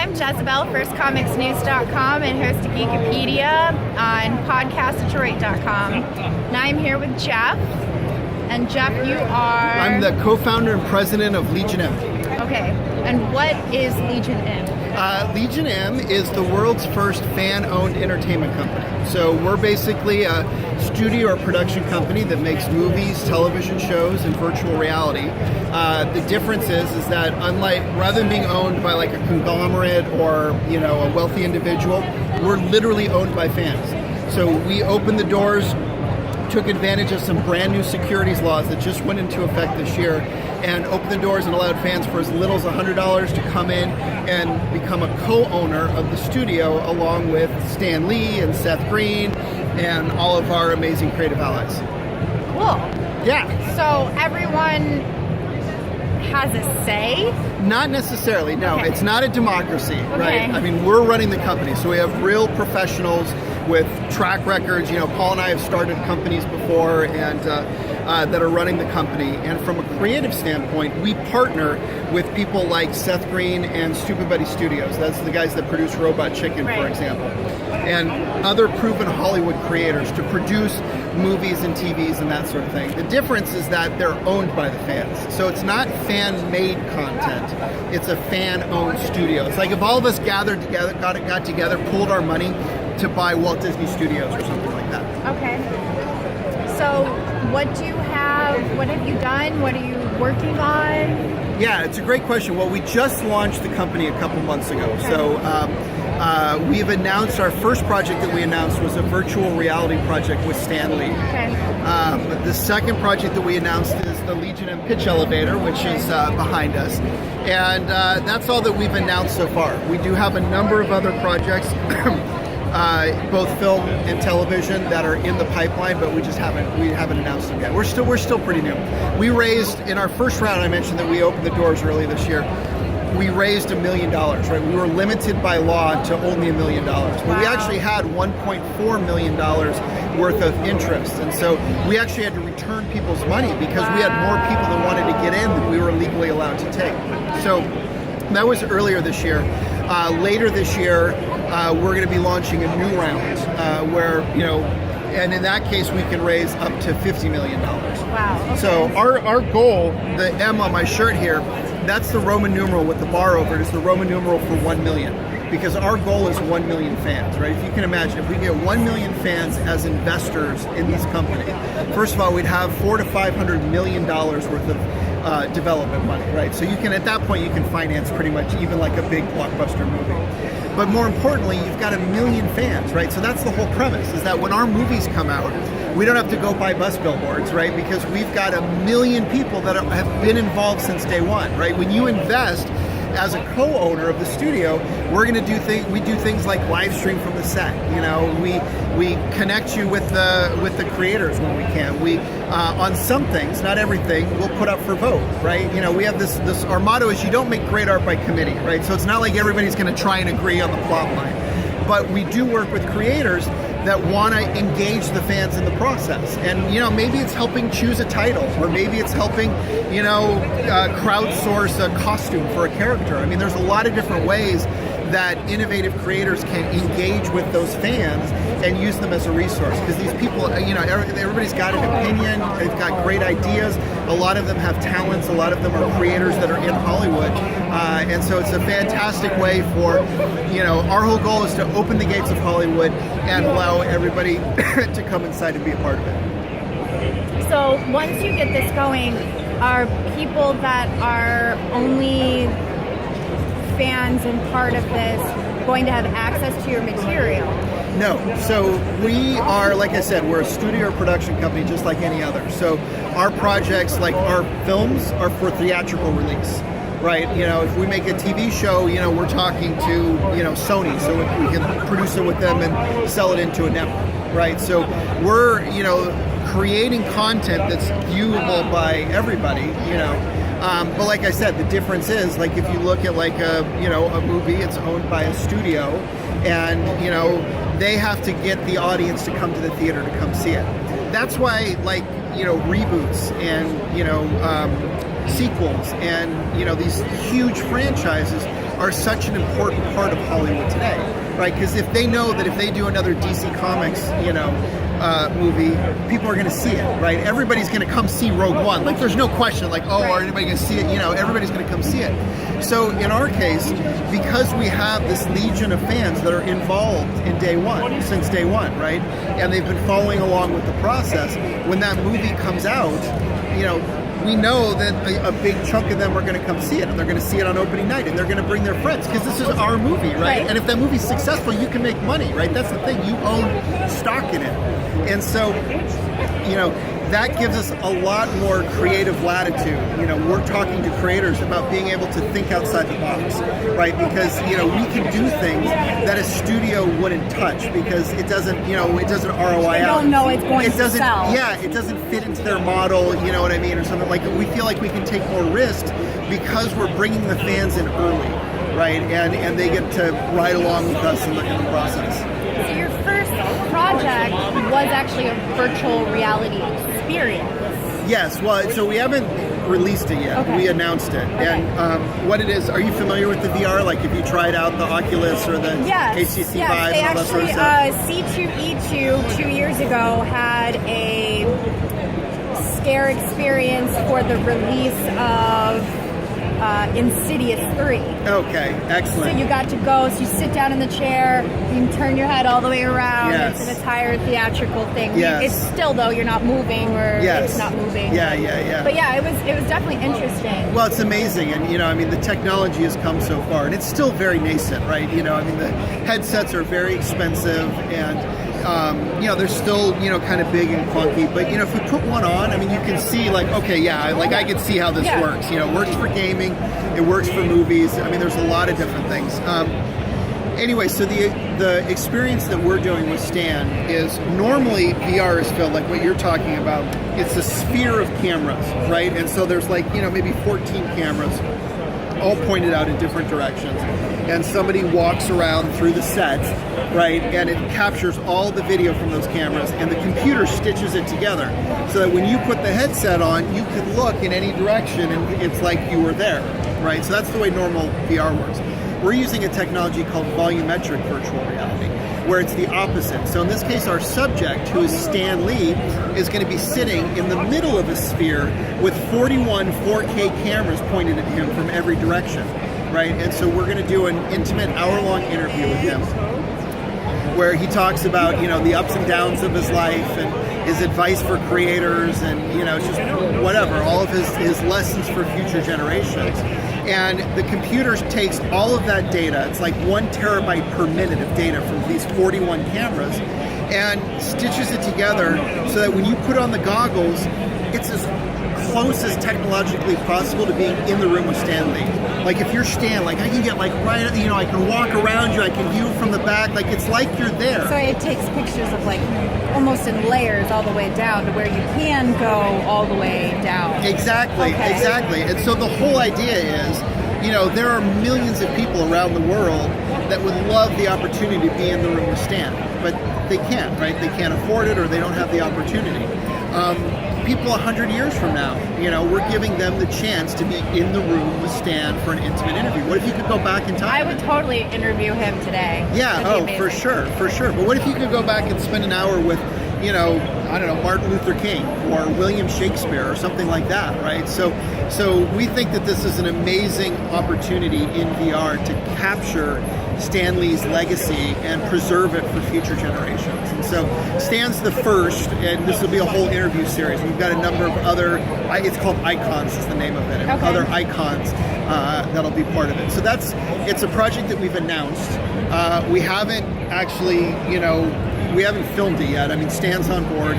I'm Jezebel, firstcomicsnews.com, and host of Geek-a-Pedia on podcastdetroit.com. And I'm here with Jeff. And Jeff, you are... I'm the co-founder and president of Legion M. Okay, and what is Legion M? Legion M is the world's first fan-owned entertainment company. So we're basically a studio or production company that makes movies, television shows, and virtual reality. The difference is that rather than being owned by like a conglomerate or a wealthy individual, we're literally owned by fans. So we opened the doors, took advantage of some brand new securities laws that just went into effect this year, and opened the doors and allowed fans for as little as $100 to come in and become a co-owner of the studio, along with Stan Lee and Seth Green and all of our amazing creative allies. Cool. Yeah. So everyone has a say? Not necessarily, no. Okay. It's not a democracy, right? Okay. I mean, we're running the company, so we have real professionals with track records. Paul and I have started companies before and that are running the company. And from a creative standpoint, we partner with people like Seth Green and Stupid Buddy Studios. That's the guys that produce Robot Chicken, for example. And other proven Hollywood creators to produce movies and TVs and that sort of thing. The difference is that they're owned by the fans. So it's not fan-made content. It's a fan-owned studio. It's like if all of us got together, pooled our money to buy Walt Disney Studios or something like that. Okay. So what do you have? What have you done? What are you working on? Yeah, it's a great question. Well, we just launched the company a couple months ago. Okay. So we've announced our first project that we announced was a virtual reality project with Stan Lee. Okay. The second project that we announced is the Legion M Pitch Elevator, which is behind us. And that's all that we've announced so far. We do have a number of other projects, both film and television, that are in the pipeline, but we haven't announced them yet. We're still pretty new. We raised in our first round. I mentioned that we opened the doors early this year. We raised $1 million, right? We were limited by law to only $1 million. But we actually had $1.4 million worth of interest. And so we actually had to return people's money because we had more people that wanted to get in than we were legally allowed to take. So that was earlier this year. Later this year, we're going to be launching a new round where, and in that case, we can raise up to $50 million. Wow. Okay. So our goal, the M on my shirt here, that's the Roman numeral with the bar over it, is the Roman numeral for 1 million. Because our goal is 1 million fans, right? If you can imagine, if we get 1 million fans as investors in this company, first of all, we'd have $400 to $500 million worth of development money, right? So at that point, you can finance pretty much even like a big blockbuster movie. But more importantly, you've got 1 million fans, right? So that's the whole premise, is that when our movies come out, we don't have to go buy bus billboards, right? Because we've got 1 million people that have been involved since day one, right? When you invest as a co-owner of the studio, we're going to do things like live stream from the set. We connect you with the creators when we can. We on some things, not everything, we'll put up for vote, right? We have this. Our motto is you don't make great art by committee, right? So it's not like everybody's going to try and agree on the plot line, but we do work with creators that want to engage the fans in the process. And, maybe it's helping choose a title, or maybe it's helping, crowdsource a costume for a character. I mean, there's a lot of different ways that innovative creators can engage with those fans and use them as a resource. Because these people, everybody's got an opinion, they've got great ideas. A lot of them have talents, a lot of them are creators that are in Hollywood. And so it's a fantastic way for, our whole goal is to open the gates of Hollywood and allow everybody to come inside and be a part of it. So once you get this going, are people that are only fans and part of this going to have access to your material? No. So we are, like I said, we're a studio production company just like any other. So our projects, like our films, are for theatrical release. Right, if we make a TV show, we're talking to, Sony, so we can produce it with them and sell it into a network, right? So we're, creating content that's viewable by everybody, but like I said, the difference is, like, if you look at like a movie, it's owned by a studio, and, they have to get the audience to come to the theater to come see it. That's why, like, reboots and, sequels and these huge franchises are such an important part of Hollywood today, right? Because if they know that if they do another DC Comics, movie, people are going to see it, right? Everybody's going to come see Rogue One. Like, there's no question, like, oh, are anybody going to see it? Everybody's going to come see it. So in our case, because we have this legion of fans that are involved in since day one, right? And they've been following along with the process, when that movie comes out, we know that a big chunk of them are going to come see it, and they're going to see it on opening night, and they're going to bring their friends, because this is our movie, right? And if that movie's successful, you can make money, right? That's the thing. You own stock in it. And so, that gives us a lot more creative latitude. We're talking to creators about being able to think outside the box, right? Because, we can do things that a studio wouldn't touch, because it doesn't ROI out. They don't know it's going to sell. Yeah, it doesn't fit into their model, you know what I mean, or something. Like, we feel like we can take more risks because we're bringing the fans in early, right? And they get to ride along with us and look at the process. So your first project was actually a virtual reality experience. Yes, well, so we haven't released it yet. Okay. We announced it. Okay. And what it is, are you familiar with the VR? Like, if you tried out the Oculus or the HTC Vive and all that sort of stuff? C2E2 2 years ago had a scare experience for the release of Insidious 3. Okay, excellent. So you got to go, so you sit down in the chair, you can turn your head all the way around. Yes. It's an entire theatrical thing. Yes. It's still, though, you're not moving, or yes. it's not moving. Yeah. But yeah, it was definitely interesting. Well, it's amazing, and the technology has come so far, and it's still very nascent, right? the headsets are very expensive, and they're still, kind of big and clunky, but, if we put one on, you can see, like, okay, yeah, like, I can see how this works. It works for gaming, it works for movies. There's a lot of different things. Anyway, so the experience that we're doing with Stan is, normally VR is filled, like what you're talking about, it's a sphere of cameras, right? And so there's like, maybe 14 cameras, all pointed out in different directions. And somebody walks around through the set, right? And it captures all the video from those cameras, and the computer stitches it together so that when you put the headset on, you can look in any direction and it's like you were there, right? So that's the way normal VR works. We're using a technology called volumetric virtual reality, where it's the opposite. So in this case, our subject, who is Stan Lee, is going to be sitting in the middle of a sphere with 41 4K cameras pointed at him from every direction, right? And so we're going to do an intimate hour-long interview with him, where he talks about, the ups and downs of his life and his advice for creators, and, just whatever, all of his lessons for future generations. And the computer takes all of that data, it's like 1 terabyte per minute of data from these 41 cameras, and stitches it together so that when you put on the goggles, it's as close as technologically possible to being in the room with Stan Lee. Like, if you're Stan, like, I can get like right, I can walk around you, I can view from the back, like, it's like you're there. So it takes pictures of, like, almost in layers all the way down to where you can go all the way down. Exactly. And so the whole idea is, there are millions of people around the world that would love the opportunity to be in the room with Stan, but they can't, right? They can't afford it, or they don't have the opportunity. People 100 years from now, we're giving them the chance to be in the room with Stan for an intimate interview. What if you could go back in time? I would totally interview him today. Yeah, for sure. But what if you could go back and spend an hour with, Martin Luther King or William Shakespeare or something like that, right? So we think that this is an amazing opportunity in VR to capture Stan Lee's legacy and preserve it for future generations. And so Stan's the first, and this will be a whole interview series. We've got a number of other, it's called Icons is the name of it, and other icons that'll be part of it. So it's a project that we've announced. We haven't actually, we haven't filmed it yet. Stan's on board,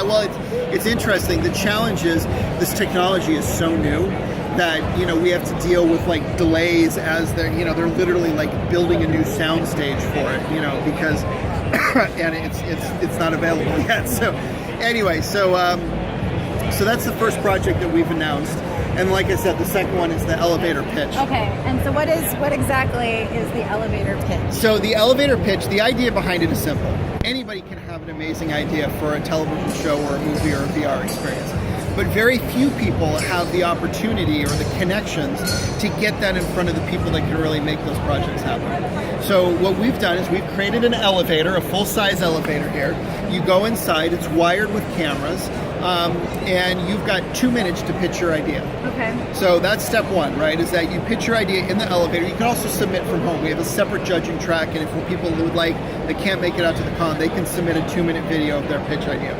Well, it's interesting. The challenge is this technology is so new that we have to deal with like delays as they're literally like building a new sound stage for it, because and it's not available yet. So anyway, so that's the first project that we've announced. And like I said, the second one is the elevator pitch. Okay, and so what exactly is the elevator pitch? So the elevator pitch, the idea behind it is simple. Anybody can have an amazing idea for a television show or a movie or a VR experience. but very few people have the opportunity or the connections to get that in front of the people that can really make those projects happen. So what we've done is we've created an elevator, a full-size elevator here. You go inside, it's wired with cameras, and you've got 2 minutes to pitch your idea. Okay. So that's step one, right, is that you pitch your idea in the elevator. You can also submit from home. We have a separate judging track, and if for people who would like, that can't make it out to the con, they can submit a 2-minute video of their pitch idea.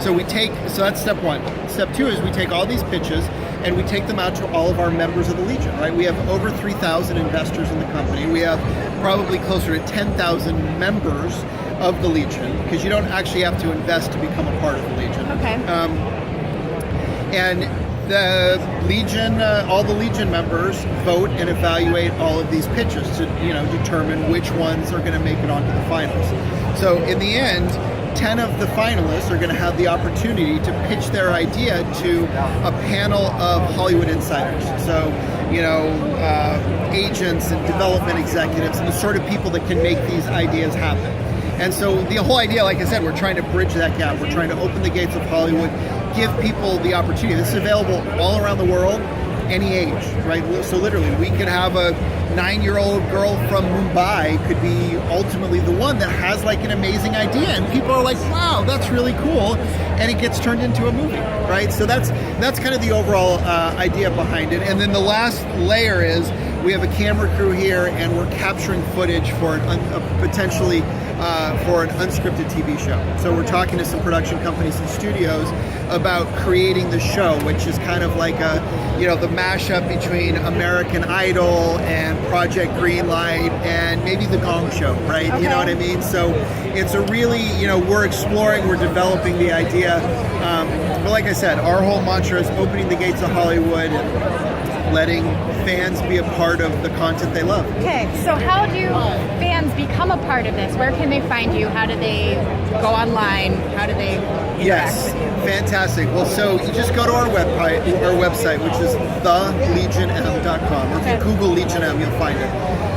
So that's step one. Step two is we take all these pitches and we take them out to all of our members of the Legion, right? We have over 3,000 investors in the company. We have probably closer to 10,000 members of the Legion, because you don't actually have to invest to become a part of the Legion. Okay. And the Legion, all the Legion members vote and evaluate all of these pitches to, determine which ones are going to make it onto the finals. So in the end, 10 of the finalists are going to have the opportunity to pitch their idea to a panel of Hollywood insiders. So, agents and development executives and the sort of people that can make these ideas happen. And so the whole idea, like I said, we're trying to bridge that gap. We're trying to open the gates of Hollywood, give people the opportunity. This is available all around the world, any age, right? So literally, we could have a 9-year-old girl from Mumbai could be ultimately the one that has like an amazing idea, and people are like, wow, that's really cool, and it gets turned into a movie, right? So that's kind of the overall idea behind it. And then the last layer is we have a camera crew here, and we're capturing footage for potentially for an unscripted TV show. So we're talking to some production companies and studios about creating the show, which is kind of like the mashup between American Idol and Project Greenlight and maybe the Gong Show, right? Okay. You know what I mean? So it's a really, we're exploring, we're developing the idea. But like I said, our whole mantra is opening the gates of Hollywood and letting fans be a part of the content they love. Okay, so how do fans become a part of this? Where can they find you? How do they go online? How do they interact Yes, with you? fantastic. Well, so you just go to our website, which is thelegionm.com. Or if you Google Legion M, you'll find it.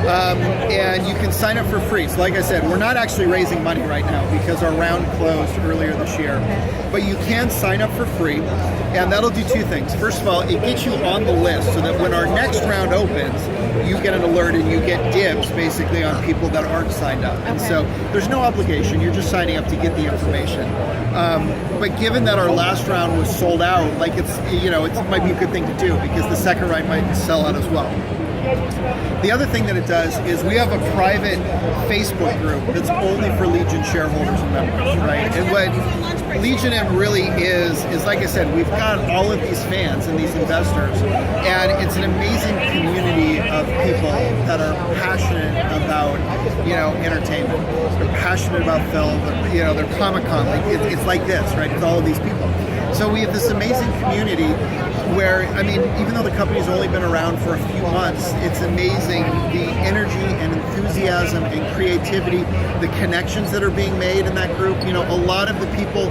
And you can sign up for free. So like I said, we're not actually raising money right now because our round closed earlier this year. But you can sign up for free, and that'll do two things. First of all, it gets you on the list so that when our next round opens, you get an alert and you get dibs basically on people that aren't signed up. And so there's no obligation. You're just signing up to get the information. But given that our last round was sold out, like it might be a good thing to do because the second round might sell out as well. The other thing that it does is we have a private Facebook group that's only for Legion shareholders and members, right? And what Legion M really is like I said, we've got all of these fans and these investors, and it's an amazing community of people that are passionate about, entertainment. They're passionate about film, they're Comic-Con. Like it's like this, right? It's all of these people. So we have this amazing community where, even though the company's only been around for a few months, it's amazing the energy and enthusiasm and creativity, the connections that are being made in that group. A lot of the people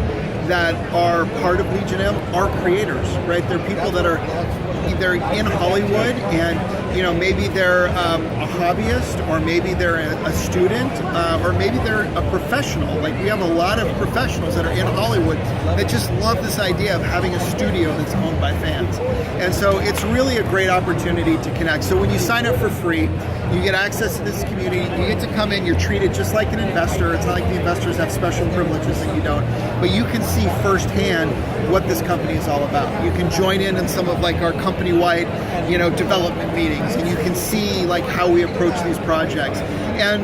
that are part of Legion M are creators, right? They're people that are either in Hollywood and, maybe they're a hobbyist, or maybe they're a student, or maybe they're a professional. Like we have a lot of professionals that are in Hollywood that just love this idea of having a studio that's owned by fans. And so it's really a great opportunity to connect. So when you sign up for free, you get access to this community. You get to come in, you're treated just like an investor. It's not like the investors have special privileges and you don't. But you can see firsthand what this company is all about. You can join in some of like our company-wide, development meetings, and you can see like how we approach these projects. And,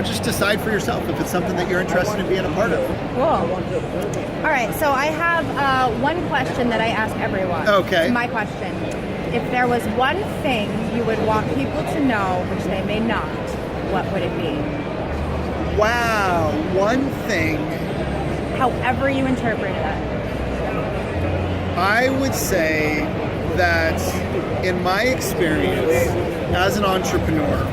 just decide for yourself if it's something that you're interested in being a part of. Cool. All right, so I have one question that I ask everyone. Okay. My question. If there was one thing you would want people to know, which they may not, what would it be? Wow, one thing. However you interpret it. I would say that in my experience as an entrepreneur,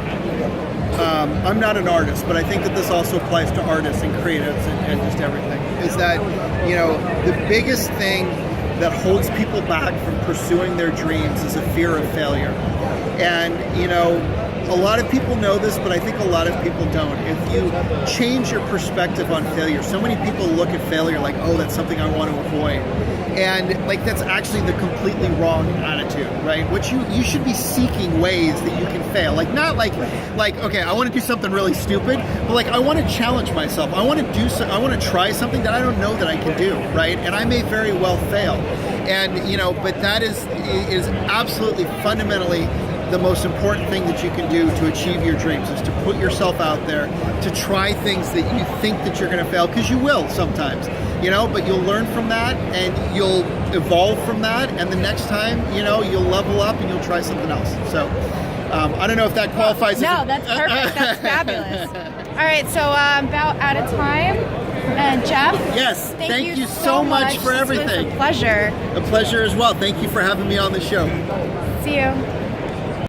I'm not an artist, but I think that this also applies to artists and creatives and just everything, is that, the biggest thing that holds people back from pursuing their dreams is a fear of failure. And, a lot of people know this, but I think a lot of people don't. If you change your perspective on failure, so many people look at failure like, oh, that's something I want to avoid. And like that's actually the completely wrong attitude, right? What you should be seeking ways that you can fail. Like not like okay, I want to do something really stupid, but like I want to challenge myself. I want to try something that I don't know that I can do, right? And I may very well fail. And you know, but that is absolutely fundamentally the most important thing that you can do to achieve your dreams is to put yourself out there, to try things that you think that you're going to fail, because you will sometimes, you know, but you'll learn from that and you'll evolve from that, and the next time, you know, you'll level up and you'll try something else. So I don't know if that qualifies. No, that's perfect. That's fabulous. All right, so I'm about out of time. And Jeff, yes, thank you so much for This everything. was a pleasure. A pleasure as well. Thank you for having me on the show. See you.